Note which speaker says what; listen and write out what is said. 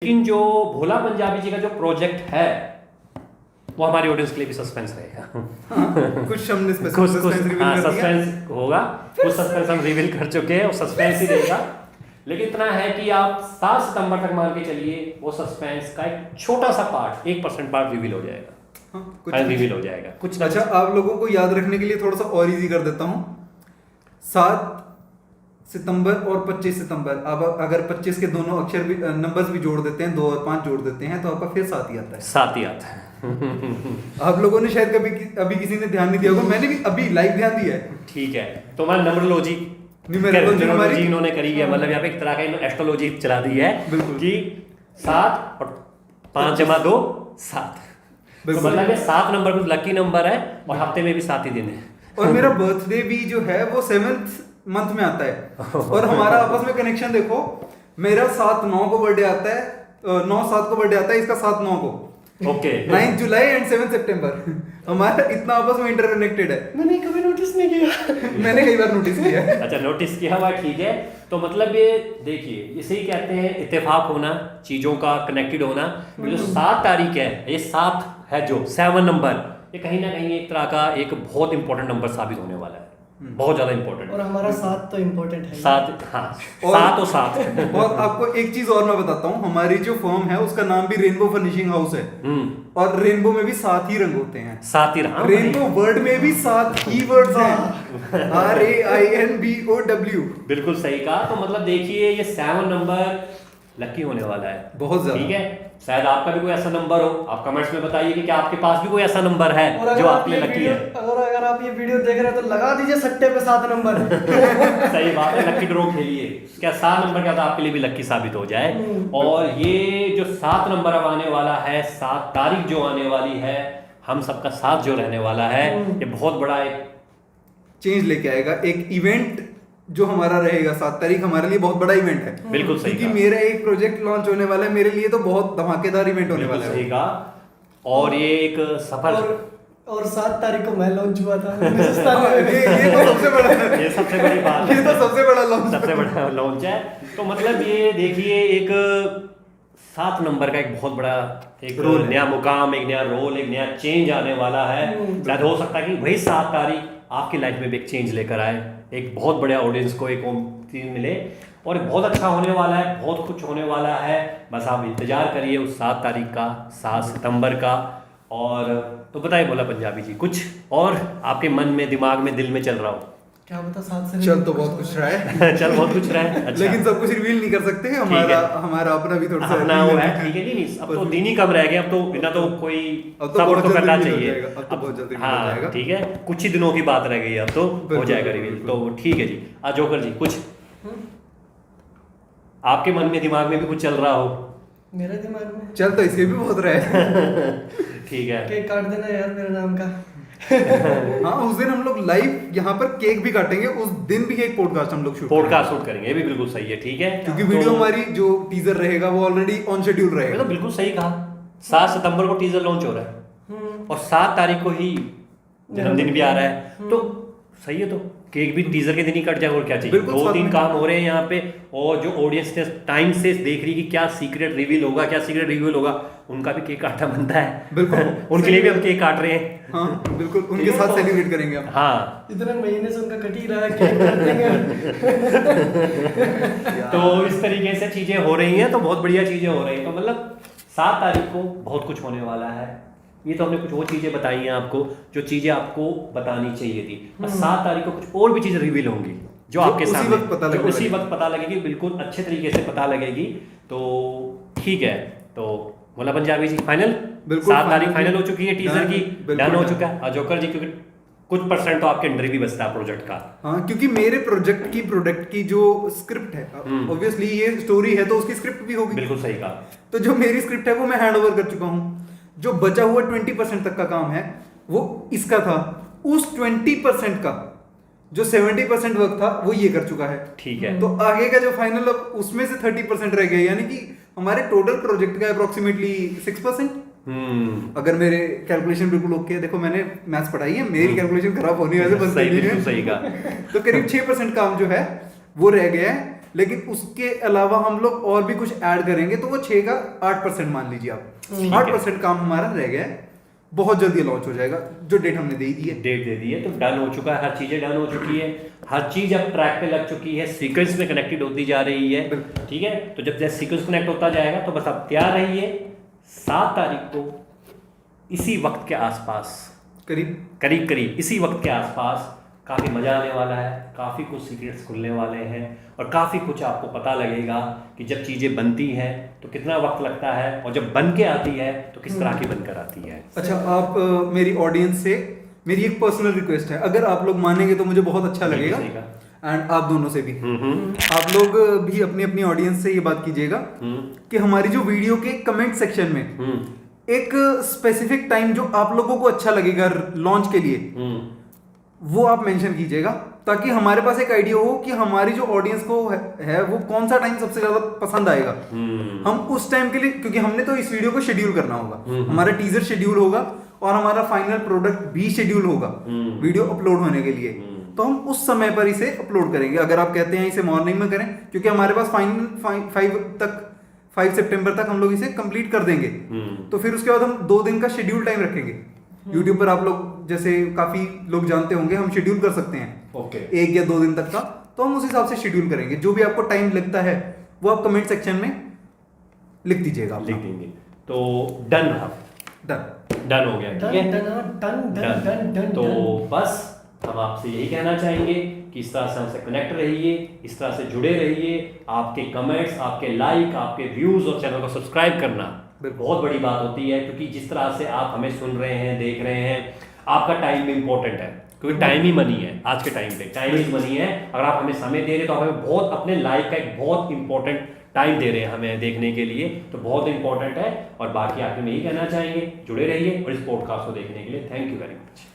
Speaker 1: लेकिन जो भोला पंजाबी जी का जो प्रोजेक्ट है वो हमारी ऑडियंस के लिए भी सस्पेंस रहेगा।
Speaker 2: कुछ हमने सस्पेंस रिवील कर दिया,
Speaker 1: सस्पेंस होगा, कुछ सस्पेंस हम रिवील कर चुके हैं, वो सस्पेंस ही रहेगा। लेकिन इतना है कि आप 7 सितंबर तक मान के चलिए वो सस्पेंस का एक छोटा सा पार्ट 1% पार्ट रिवील हो जाएगा।
Speaker 2: कुछ
Speaker 1: रिवील हो जाएगा कुछ।
Speaker 2: अच्छा, आप लोगों को याद रखने के लिए थोड़ा सा और इजी कर देता हूँ। 7 सितंबर और 25 सितंबर, अब अगर 25 के दोनों अक्षर भी नंबर्स भी जोड़ देते हैं, 2 और 5 जोड़ देते हैं, तो आपका फिर 7 ही आता है।
Speaker 1: 7 ही आता है।
Speaker 2: आप लोगों ने शायद अभी किसी ने ध्यान नहीं दिया होगा, मैंने भी अभी लाइव ध्यान दिया है।
Speaker 1: ठीक है, तो हमारी नंबरलॉजी न्यूमरोलॉजी इन्होंने करी है, मतलब यहाँ पे एक तरह का एस्ट्रोलॉजी चला दी है कि 7 और 5 जमा 2 7, तो मतलब 7 नंबर लकी नंबर है और हफ्ते में भी 7 ही दिन है।
Speaker 2: और मेरा बर्थडे भी जो है वो 7th मंथ में आता है, और हमारा आपस में कनेक्शन देखो, मेरा 7/9 को बर्थडे आता है, 9/7 को बर्थडे आता है, इसका 7/9 को।
Speaker 1: ओके,
Speaker 2: 9 जुलाई एंड 7 सितंबर, हमारा इतना आपस में इंटरकनेक्टेड है।
Speaker 3: मैंने कभी नोटिस नहीं किया।
Speaker 2: मैंने कई बार नोटिस किया है।
Speaker 1: अच्छा, नोटिस किया हुआ, ठीक है। तो मतलब ये देखिए, इसे ही कहते हैं इत्तेफाक होना, चीजों का कनेक्टेड होना। जो 7 तारीख है, ये 7 है, जो 7 नंबर, ये कहीं ना कहीं एक तरह का एक बहुत इंपॉर्टेंट नंबर साबित होने वाला है, बहुत ज्यादा इंपॉर्टेंट।
Speaker 3: और हमारा 7 तो इम्पोर्टेंट है।
Speaker 1: 7, हाँ, 7 और 7।
Speaker 2: और आपको एक चीज और मैं बताता हूँ, हमारी जो फर्म है उसका नाम भी रेनबो फर्निशिंग हाउस है, और रेनबो में भी 7 ही रंग होते हैं।
Speaker 1: 7 ही रहा।
Speaker 2: रेनबो वर्ड में भी 7 कीवर्ड्स हैं, RAINBOW।
Speaker 1: बिल्कुल सही कहा। तो मतलब देखिए, ये 7 नंबर लकी होने वाला है
Speaker 2: बहुत ज्यादा।
Speaker 1: ठीक है, शायद आपका भी कोई ऐसा नंबर हो, आप कमेंट्स में बताइए कि क्या आपके पास भी कोई ऐसा नंबर है जो आपके लिए लकी है।
Speaker 3: अगर आप ये वीडियो देख रहे हो तो लगा दीजिए सट्टे पे 7 नंबर।
Speaker 1: सही बात है, लकी ड्रॉ खेलिए, क्या 7 नंबर क्या था आपके लिए भी लकी साबित हो जाए। और ये जो 7 नंबर अब आने वाला है, 7 तारीख जो आने वाली है, हम सबका साथ जो रहने वाला है, ये बहुत बड़ा एक
Speaker 2: चेंज लेके आएगा। एक इवेंट जो हमारा रहेगा 7 तारीख, हमारे लिए बहुत बड़ा इवेंट है।
Speaker 1: बिल्कुल सही
Speaker 2: क्योंकि मेरा एक प्रोजेक्ट लॉन्च होने वाला है, मेरे लिए तो बहुत धमाकेदार इवेंट होने वाला है।
Speaker 1: सही कहा। और ये एक सफल
Speaker 3: और 7 तारीख को मैं लॉन्च हुआ था।
Speaker 2: ये तो सबसे बड़ा है,
Speaker 1: ये सबसे बड़ी बात है,
Speaker 2: ये तो सबसे बड़ा लॉन्च,
Speaker 1: सबसे बड़ा लॉन्च है। तो मतलब ये देखिए, एक 7 नंबर का एक बहुत बड़ा एक नया मुकाम, एक नया रोल, एक नया चेंज आने वाला है। शायद हो सकता है कि वही 7 तारीख आपकी लाइफ में भी एक चेंज लेकर आए, एक बहुत बड़े ऑडियंस को एक चीज मिले, और बहुत अच्छा होने वाला है, बहुत कुछ होने वाला है। बस आप इंतजार करिए उस 7 तारीख का, 7 सितंबर का। और तो बताइए भोला पंजाबी जी, कुछ और आपके मन में, दिमाग में, दिल में चल रहा हो?
Speaker 3: क्या बता, 7 से
Speaker 2: चल तो बहुत कुछ रहा है।
Speaker 1: चल बहुत कुछ रहा है, अच्छा।
Speaker 2: लेकिन सब कुछ रिवील नहीं कर सकते, हमारा अपना भी थोड़ा सा
Speaker 1: अपना वो है, ठीक है। नहीं, अब तो दिन ही कम रह गए, अब तो बिना तो कोई सब्र तो करना चाहिए।
Speaker 2: अब तो बहुत जल्दी
Speaker 1: हाँ,
Speaker 2: हो जाएगा।
Speaker 1: ठीक है, कुछ ही दिनों की बात रह गई है, अब तो हो जाएगा रिवील। तो ठीक है जी। जोकर जी, कुछ आपके मन में, दिमाग में भी कुछ चल रहा हो?
Speaker 3: मेरे दिमाग में
Speaker 2: चल तो इसके भी बहुत रहा है।
Speaker 1: ठीक है,
Speaker 3: केक काट देना यार मेरे नाम का।
Speaker 2: हाँ, उस दिन हम लोग लाइव यहाँ पर केक भी काटेंगे, उस दिन भी एक पॉडकास्ट हम लोग
Speaker 1: पॉडकास्ट शूट करेंगे, ये भी बिल्कुल सही है, ठीक है।
Speaker 2: क्योंकि वीडियो हमारी जो टीजर रहेगा वो ऑलरेडी ऑन शेड्यूल रहेगा।
Speaker 1: तो बिल्कुल सही कहा, 7 सितंबर को टीजर लॉन्च हो रहा है और 7 तारीख को ही जन्मदिन भी आ रहा है, तो सही है। तो केक भी टीजर के दिन ही कट जाए, और क्या चाहिए। 2-3 काम हो रहे हैं यहाँ पे, और जो ऑडियंस ने टाइम से देख रही कि क्या सीक्रेट रिवील होगा, क्या सीक्रेट रिवील होगा, उनका भी केक काटना बनता है। बिल्कुल उनके लिए भी हम केक काट रहे हैं।
Speaker 2: हाँ, बिल्कुल उनके साथ सेलिब्रेट करेंगे हम।
Speaker 1: हाँ,
Speaker 3: इतने महीने से उनका कट ही रहा है, केक काट देंगे।
Speaker 1: तो इस तरीके से चीजें हो रही हैं, तो बहुत बढ़िया चीजें हो रही हैं। तो मतलब 7 तारीख को बहुत कुछ होने वाला है। ये तो हमने कुछ और चीजें बताई हैं आपको, जो चीजें आपको बतानी चाहिए थी। और 7 तारीख को कुछ और भी चीजें रिवील होंगी जो आपके सामने उसी वक्त पता लगेगी, बिल्कुल अच्छे तरीके से पता लगेगी। तो ठीक है, तो भोला पंजाबी जी फाइनल, 7 तारीख फाइनल हो चुकी है, टीजर की डन हो चुका है। जोकर जी, क्योंकि कुछ % तो आपके अंडर भी बचता है प्रोजेक्ट का।
Speaker 2: हाँ, क्योंकि मेरे प्रोडक्ट की जो स्क्रिप्ट है, ऑब्वियसली ये स्टोरी है तो उसकी स्क्रिप्ट भी होगी।
Speaker 1: बिल्कुल सही कहा।
Speaker 2: तो जो मेरी स्क्रिप्ट है वो मैं हैंड ओवर कर चुका हूँ। जो बचा हुआ 20% तक का काम है वो इसका था। उस 20% का जो 70% वर्क था वो ये कर चुका है,
Speaker 1: ठीक है।
Speaker 2: तो आगे का जो फाइनल, उसमें से 30% रह गया, यानी कि हमारे टोटल प्रोजेक्ट का अप्रोक्सीमेटली 6%। अगर मेरे कैलकुलेशन बिल्कुल ओके है, देखो मैंने मैथ्स पढ़ाई है, मेरी कैलकुलेशन खराब होने वाले बनती नहीं है,
Speaker 1: सही का।
Speaker 2: तो करीब 6% काम जो है वो रह गया है। लेकिन उसके अलावा हम लोग और भी कुछ ऐड करेंगे तो वो 6 का 8% मान लीजिए आप। 8% काम हमारा रह गया है, बहुत जल्दी लॉन्च हो जाएगा, जो डेट हमने दे दी है।
Speaker 1: डेट दे दी है तो डन हो चुका है, हर चीजें डन हो चुकी है, हर चीज अब ट्रैक पे लग चुकी है, सीक्वेंस में कनेक्टेड होती जा रही है। ठीक है, तो जब जैसे सीक्वेंस कनेक्ट होता जाएगा तो बस आप तैयार रहिए। 7 तारीख को इसी वक्त के आसपास, करीब करीब इसी वक्त के आसपास काफ़ी मज़ा आने वाला है, काफ़ी कुछ सीक्रेट्स खुलने वाले हैं और काफ़ी कुछ आपको पता लगेगा कि जब चीज़ें बनती हैं तो कितना वक्त लगता है और जब बन के आती है तो किस तरह की बनकर आती है।
Speaker 2: अच्छा, आप मेरी ऑडियंस से मेरी एक पर्सनल रिक्वेस्ट है, अगर आप लोग मानेंगे तो मुझे बहुत अच्छा लगेगा, एंड आप दोनों से भी। आप लोग भी अपनी अपनी ऑडियंस से ये बात कीजिएगा कि हमारी जो वीडियो के कमेंट सेक्शन में एक स्पेसिफिक टाइम जो आप लोगों को अच्छा लगेगा लॉन्च के लिए, वो आप मेंशन कीजिएगा, ताकि हमारे पास एक आइडिया हो कि हमारी जो ऑडियंस को है वो कौन सा टाइम सबसे ज्यादा पसंद आएगा। हम उस टाइम के लिए, क्योंकि हमने तो इस वीडियो को शेड्यूल करना होगा, हमारा टीजर शेड्यूल होगा और हमारा फाइनल प्रोडक्ट भी शेड्यूल होगा वीडियो अपलोड होने के लिए, तो हम उस समय पर इसे अपलोड करेंगे। अगर आप कहते हैं इसे मॉर्निंग में करें, क्योंकि हमारे पास फाइनल 5 सितंबर तक हम लोग इसे कंप्लीट कर देंगे, तो फिर उसके बाद हम 2 दिन का शेड्यूल टाइम रखेंगे। यूट्यूब पर आप लोग जैसे काफी लोग जानते होंगे, हम शेड्यूल कर सकते हैं 1 या 2 दिन तक का, तो हम उस हिसाब से शेड्यूल करेंगे। जो भी आपको टाइम लगता है वो आप कमेंट सेक्शन में लिख दीजिएगा, आप
Speaker 1: लिख देंगे। तो डन डन हो गया, ठीक है डन। तो बस हम आपसे यही कहना चाहेंगे कि इस तरह से हमसे कनेक्ट रहिए, इस तरह से जुड़े रहिए। आपके कमेंट्स, आपके लाइक, आपके व्यूज और चैनल को सब्सक्राइब करना बहुत बड़ी बात होती है, क्योंकि जिस तरह से आप हमें सुन रहे हैं, देख रहे हैं, आपका टाइम भी इंपॉर्टेंट है, क्योंकि टाइम ही मनी है। आज के टाइम पे टाइम इज मनी है। अगर आप हमें समय दे रहे तो हमें बहुत अपने लाइफ का एक बहुत इंपॉर्टेंट टाइम दे रहे हैं हमें देखने के लिए, तो बहुत इंपॉर्टेंट है। और बाकी आखिर में यही कहना चाहेंगे, जुड़े रहिए और इस पॉडकास्ट को देखने के लिए थैंक यू वेरी मच।